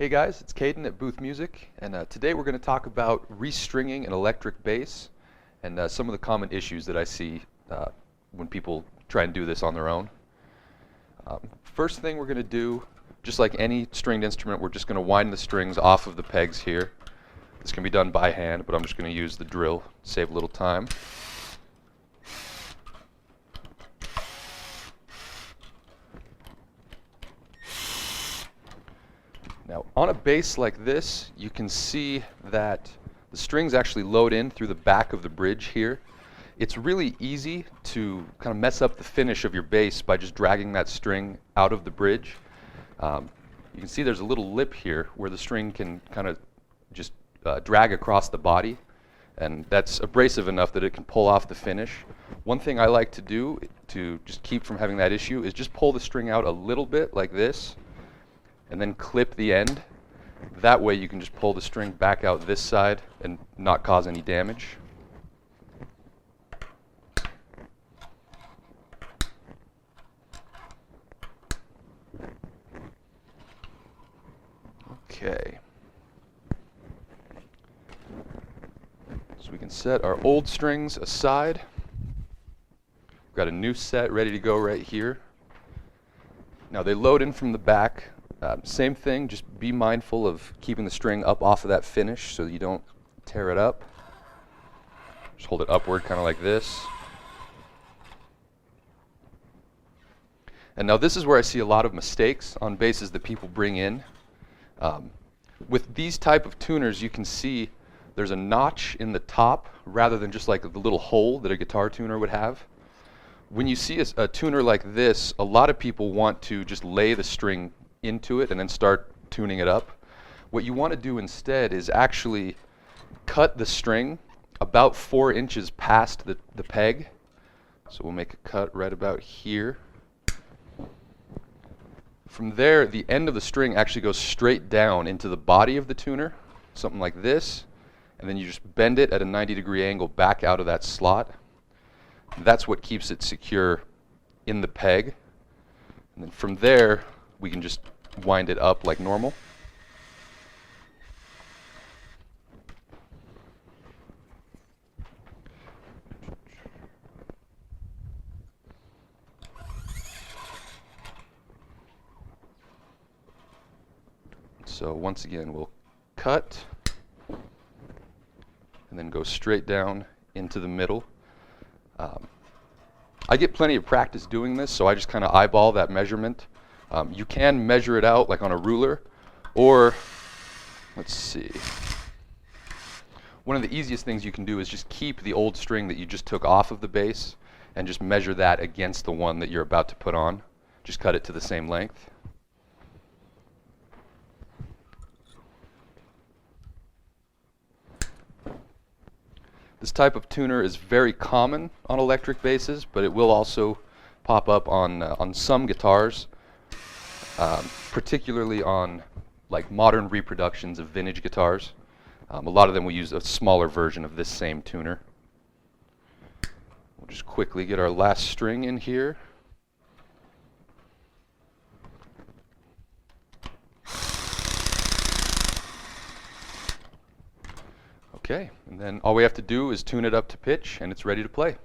Hey guys, it's Caden at Booth Music, and today we're going to talk about restringing an electric bass and some of the common issues that I see when people try and do this on their own. First thing we're going to do, just like any stringed instrument, we're just going to wind the strings off of the pegs here. This can be done by hand, but I'm just going to use the drill to save a little time. Now, on a bass like this, you can see that the strings actually load in through the back of the bridge here. It's really easy to kind of mess up the finish of your bass by just dragging that string out of the bridge. You can see there's a little lip here where the string can kind of just drag across the body, and that's abrasive enough that it can pull off the finish. One thing I like to do to just keep from having that issue is just pull the string out a little bit like this, and then clip the end. That way you can just pull the string back out this side and not cause any damage. Okay. So we can set our old strings aside. We've got a new set ready to go right here. Now they load in from the back. Same thing, just be mindful of keeping the string up off of that finish so that you don't tear it up. Just hold it upward, kind of like this. And now this is where I see a lot of mistakes on basses that people bring in. With these type of tuners, you can see there's a notch in the top rather than just like the little hole that a guitar tuner would have. When you see a tuner like this, a lot of people want to just lay the string into it and then start tuning it up. What you want to do instead is actually cut the string about 4 inches past the peg. So we'll make a cut right about here. From there, the end of the string actually goes straight down into the body of the tuner, something like this, and then you just bend it at a 90-degree angle back out of that slot. That's what keeps it secure in the peg. And then from there, we can just wind it up like normal. So once again, we'll cut and then go straight down into the middle. I get plenty of practice doing this, so I just kind of eyeball that measurement. You can measure it out like on a ruler, or let's see. One of the easiest things you can do is just keep the old string that you just took off of the bass and just measure that against the one that you're about to put on. Just cut it to the same length. This type of tuner is very common on electric basses, but it will also pop up on some guitars. Particularly on like modern reproductions of vintage guitars. A lot of them will use a smaller version of this same tuner. We'll just quickly get our last string in here. Okay, and then all we have to do is tune it up to pitch and it's ready to play.